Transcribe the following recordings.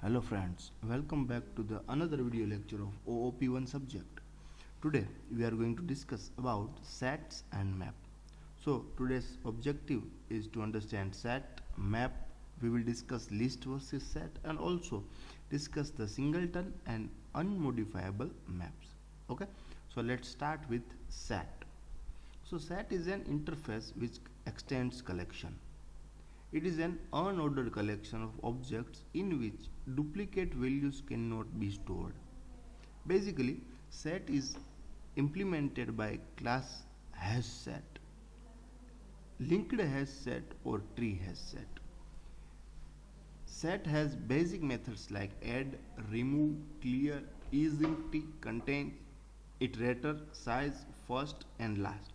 Hello friends, welcome back to the another video lecture of OOP1 subject. Today we are going to discuss about sets and map. So today's objective is to understand set, map. We will discuss list versus set and also discuss the singleton and unmodifiable maps. Okay, so let's start with set. So set is an interface which extends collection. It is an unordered collection of objects in which duplicate values cannot be stored. Basically, set is implemented by class hashSet, linked hashSet or tree hashSet. Set has basic methods like add, remove, clear, isEmpty, contain, iterator, size, first and last.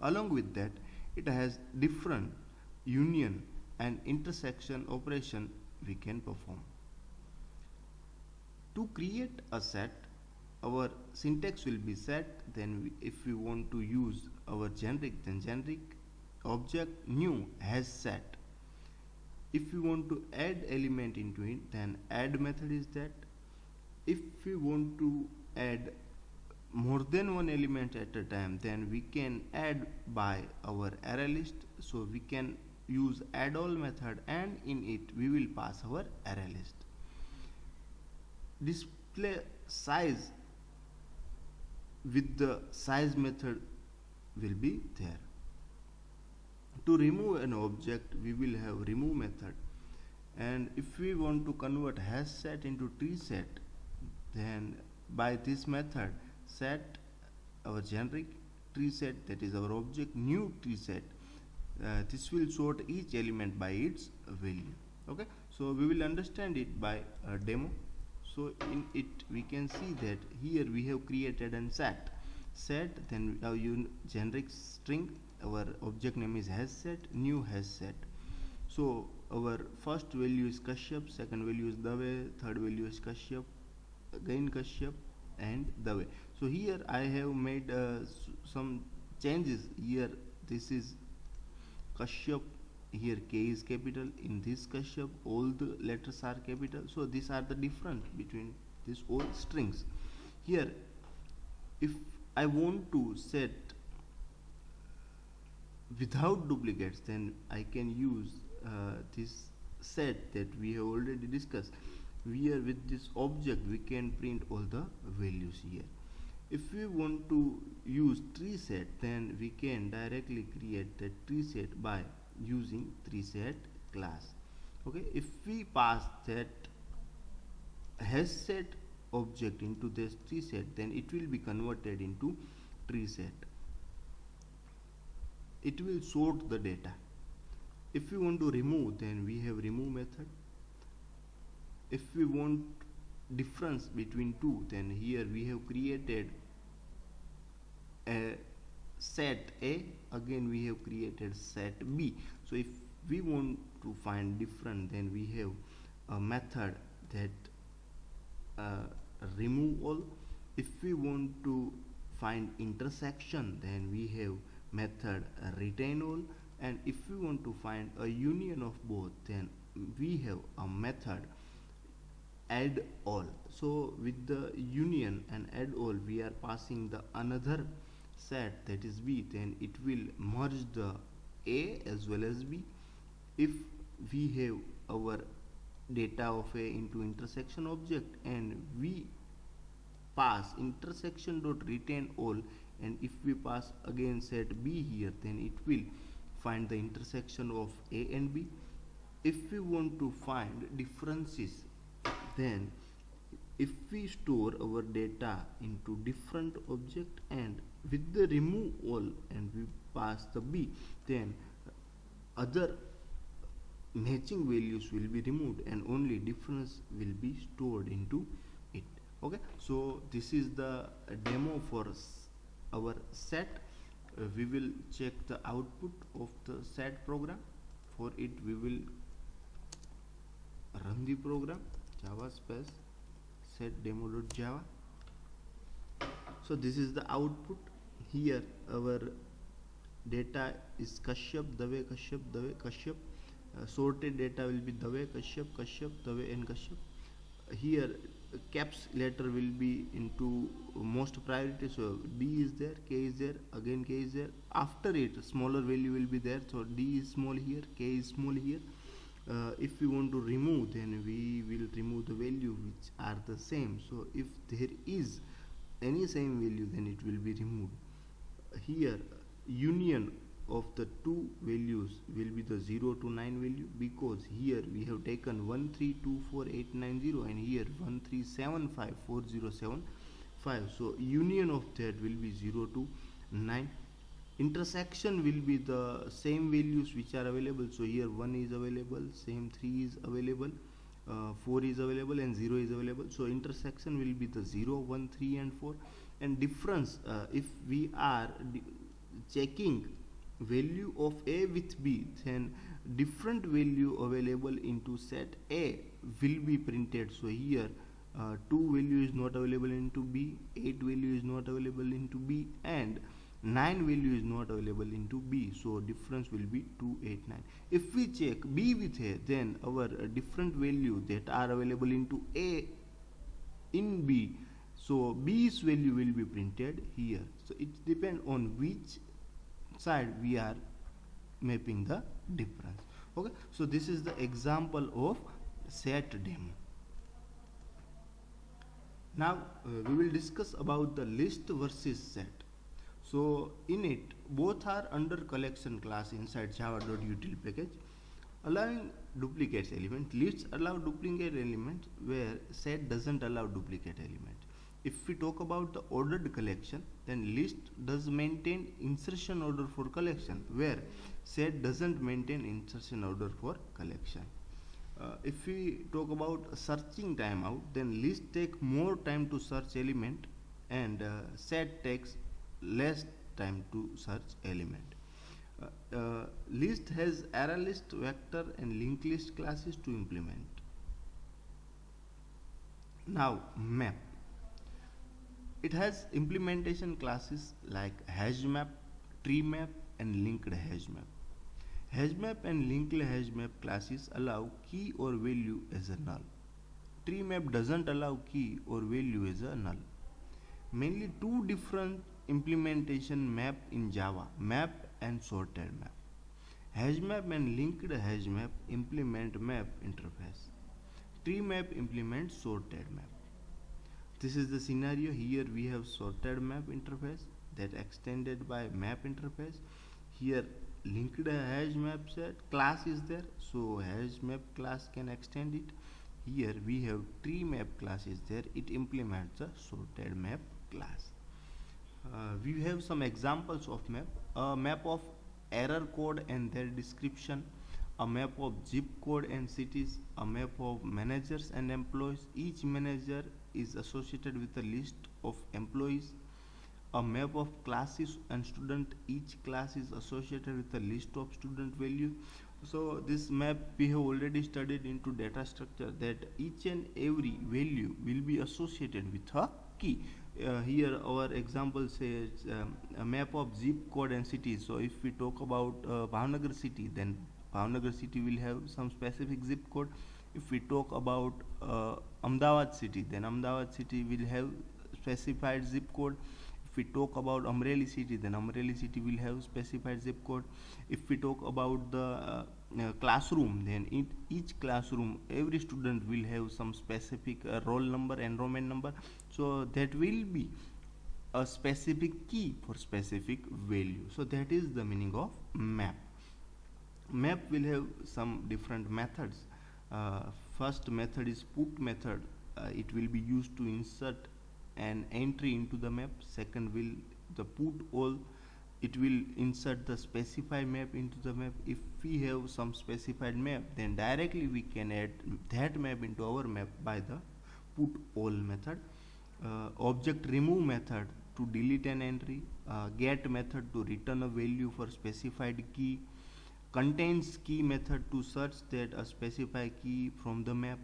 Along with that, it has different union and intersection operation we can perform. To create a set, our syntax will be set, then if we want to use our generic, then generic, object new has set. If we want to add element into it, then add method is that. If we want to add more than one element at a time, then we can add by our array list. So we can use add all method and in it we will pass our array list. Display size with the size method will be there. To remove an object we will have remove method, and if we want to convert hash set into tree set, then by this method set our generic tree set, that is our object new tree set. This will sort each element by its value. Okay, so we will understand it by a demo. So in it we can see that here we have created an set, then our generic string, our object name is hash set, new hash set. So our first value is Kashyap, second value is Dave, third value is Kashyap, again Kashyap and Dave. So here I have made some changes. Here this is Kashyap, here K is capital, in this Kashyap all the letters are capital. So these are the difference between these all strings. Here if I want to set without duplicates, then I can use this set that we have already discussed. Here with this object we can print all the values here. If we want to use tree set, then we can directly create the tree set by using tree set class. Okay, if we pass that hash set object into this tree set, then it will be converted into tree set. It will sort the data. If we want to remove, then we have remove method. If we want difference between two, then here we have created a set A, again we have created set B. So if we want to find different, then we have a method that remove all. If we want to find intersection, then we have method retain all, and if we want to find a union of both, then we have a method add all. So with the union and add all we are passing the another set, that is B, then it will merge the A as well as B. If we have our data of A into intersection object and we pass intersection dot retain all, and if we pass again set B here, then it will find the intersection of A and B. If we want to find differences, then if we store our data into different object and with the remove all and we pass the B, then other matching values will be removed and only difference will be stored into it. Okay, so this is the demo for our set. We will check the output of the set program. For it we will run the program java space set demo.java. So this is the output. Here our data is Kashyap, Dave, Kashyap, Dave, Kashyap. Sorted data will be Dave, Kashyap, Kashyap, Dave and Kashyap. Here caps letter will be into most priority, so D is there, K is there, again K is there. After it smaller value will be there, so D is small here, K is small here. If we want to remove, then we will remove the value which are the same. So if there is any same value, then it will be removed. Here union of the two values will be the 0 to 9 value, because here we have taken 1324890 and here 1375407 so union of that will be 0 to 9. Intersection will be the same values which are available, so here 1 is available, same 3 is available, 4 is available and 0 is available, so intersection will be the 0, 1, 3 and 4. And difference, if we are checking value of A with B, then different value available into set A will be printed. So here 2 value is not available into B, 8 value is not available into B and 9 value is not available into B, so difference will be 2, 8, 9. If we check B with A, then our different value that are available into A in B, so B's value will be printed here. So it depends on which side we are mapping the difference. Okay, so this is the example of set demo. Now we will discuss about the list versus set. So in it, both are under collection class inside java.util package, allowing duplicate element. Lists allow duplicate elements where set doesn't allow duplicate element. If we talk about the ordered collection, then list does maintain insertion order for collection, where set doesn't maintain insertion order for collection. If we talk about searching timeout, then list take more time to search element and set takes less time to search element. List has array list, vector and linked list classes to implement. Now map. It has implementation classes like hash map, tree map and linked hash map. Hash map and linked hash map classes allow key or value as a null. Tree map doesn't allow key or value as a null. Mainly two different implementation map in Java, map and sorted map. Hash map and linked hash map implement map interface. Tree map implements sorted map. This is the scenario. Here we have sorted map interface that extended by map interface. Here linked hash map set class is there, so hash map class can extend it. Here we have tree map class is there, it implements the sorted map class. We have some examples of map. A map of error code and their description, a map of zip code and cities, a map of managers and employees. Each manager is associated with a list of employees. A map of classes and student. Each class is associated with a list of student value. So this map we have already studied into data structure, that each and every value will be associated with a key. Here our example says a map of zip code and cities. So if we talk about Bhavnagar city, then Bhavnagar city will have some specific zip code. If we talk about Ahmedabad city, then Ahmedabad city will have specified zip code. If we talk about Amreli city, then Amreli city will have specified zip code. If we talk about the classroom, then in each classroom every student will have some specific roll number, enrollment number, so that will be a specific key for specific value. So that is the meaning of map. Map will have some different methods. First method is put method. It will be used to insert an entry into the map. Second will the put all. It will insert the specified map into the map. If we have some specified map, then directly we can add that map into our map by the put all method. Object remove method to delete an entry. Get method to return a value for specified key. Contains key method to search that a specified key from the map.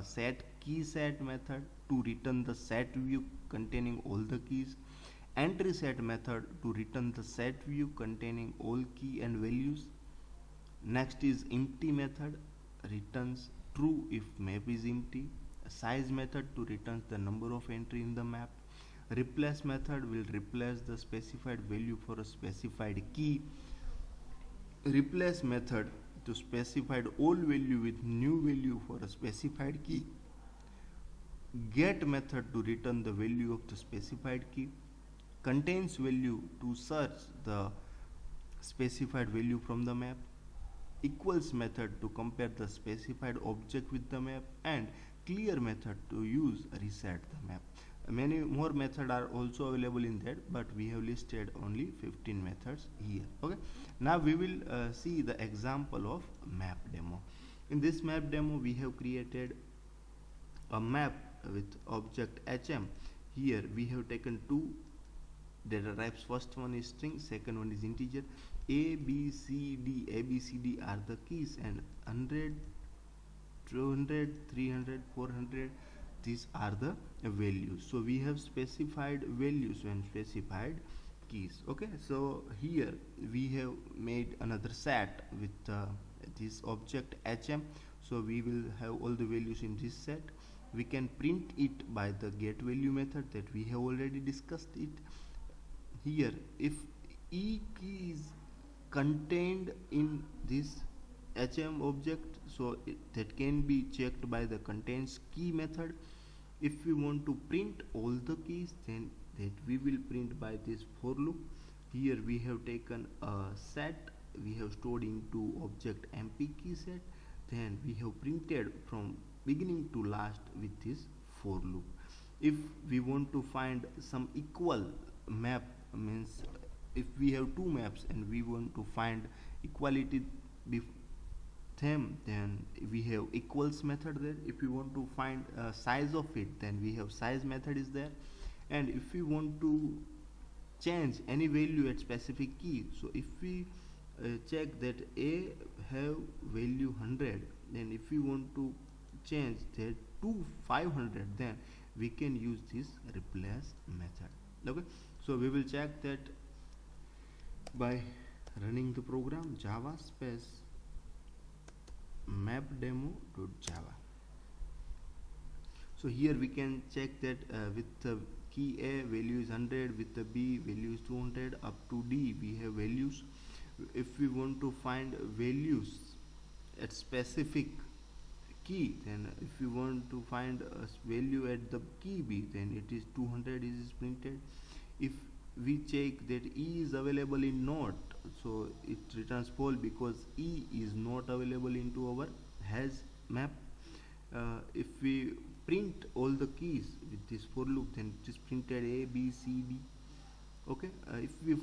Set key set method to return the set view containing all the keys. Entry set method to return the set view containing all key and values. Next is empty method, returns true if map is empty. Size method to returns the number of entry in the map. Replace method will replace the specified value for a specified key. Replace method to specified old value with new value for a specified key. Get method to return the value of the specified key. Contains value to search the specified value from the map. Equals method to compare the specified object with the map, and clear method to use reset the map. Many more methods are also available in that, but we have listed only 15 methods here. Okay, now we will see the example of map demo. In this map demo we have created a map with object hm. Here we have taken two data types. First one is string, second one is integer. A B C D, A B C D are the keys, and 100, 200, 300, 400, these are the values. So we have specified values and specified keys. Okay, so here we have made another set with this object hm. So we will have all the values in this set. We can print it by the get value method that we have already discussed it. Here if e key is contained in this hm object, so that can be checked by the contains key method. If we want to print all the keys, then that we will print by this for loop. Here we have taken a set, we have stored into object mp key set, then we have printed from beginning to last with this for loop. If we want to find some equal map, means if we have two maps and we want to find equality them, then we have equals method there. If we want to find size of it, then we have size method is there. And if we want to change any value at specific key, so if we check that a have value 100, then if we want to change that to 500, then we can use this replace method. Okay, so we will check that by running the program java space map demo.java. So here we can check that with the key a value is 100, with the b value is 200, up to d we have values. If we want to find values at specific key, then if we want to find a value at the key b, then it is 200 is printed. If we check that e is available in not, so it returns false because e is not available into our has map. If we print all the keys with this for loop, then it is printed a b c d. Okay, if we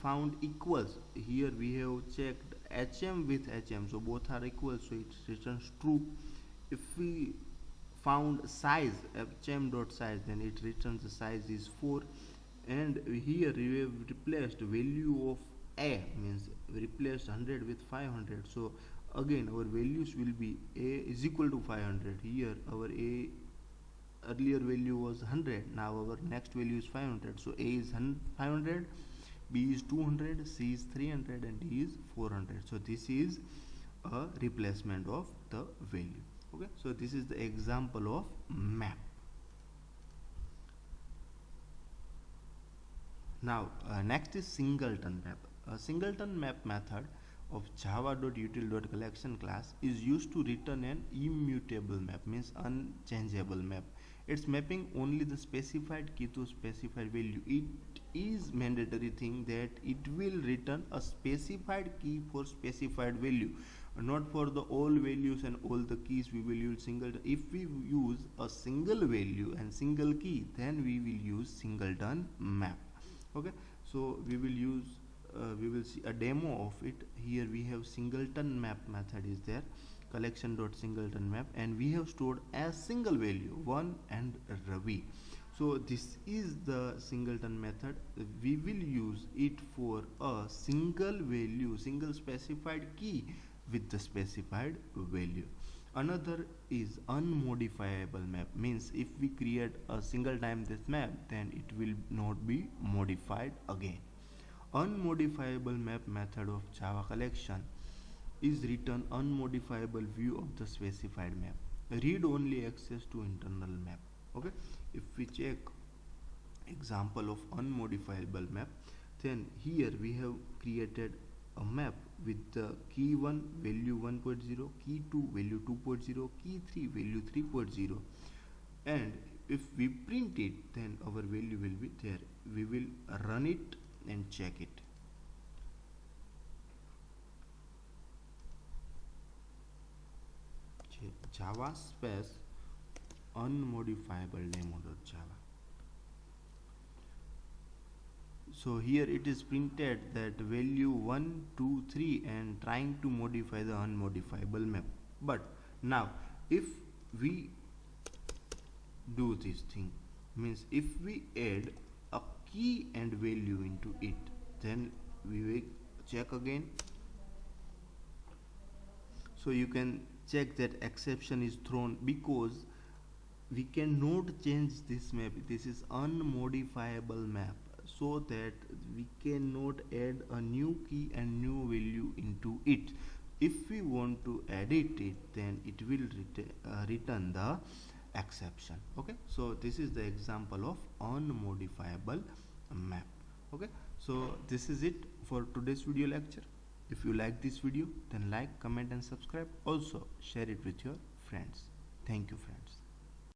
found equals, here we have checked hm with hm, so both are equal, so it returns true. If we found size hm dot size, then it returns the size is 4. And here we have replaced value of a, means we replaced 100 with 500, so again our values will be a is equal to 500. Here our a earlier value was 100, now our next value is 500, so a is 500, b is 200, c is 300, and d is 400. So this is a replacement of the value. Okay, so this is the example of map. Now next is singleton map. A singleton map method of java.util.collection class is used to return an immutable map, means unchangeable map. It's mapping only the specified key to specified value. It is mandatory thing that it will return a specified key for specified value, not for the all values and all the keys we will use singleton. If we use a single value and single key, then we will use singleton map. Okay, so we will use we will see a demo of it. Here we have singleton map method is there, collection.singleton map, and we have stored a single value 1 and Ravi. So this is the singleton method. We will use it for a single value, single specified key with the specified value. Another is unmodifiable map, means if we create a single time this map, then it will not be modified again. Unmodifiable map method of Java collection is written unmodifiable view of the specified map, read only access to internal map. Okay, if we check example of unmodifiable map, then here we have created a map with the key 1 value 1.0, key 2 value 2.0, key 3 value 3.0, and if we print it, then our value will be there. We will run it and check it. Java space unmodifiable demo.java. So here it is printed that value 1, 2, 3 and trying to modify the unmodifiable map. But now if we do this thing, means if we add a key and value into it, then we will check again. So you can check that exception is thrown because we cannot change this map. This is unmodifiable map, so that we cannot add a new key and new value into it. If we want to edit it, then it will return the exception. Okay, so this is the example of unmodifiable map. Okay, so this is it for today's video lecture. If you like this video, then like, comment and subscribe. Also share it with your friends. Thank you, friends.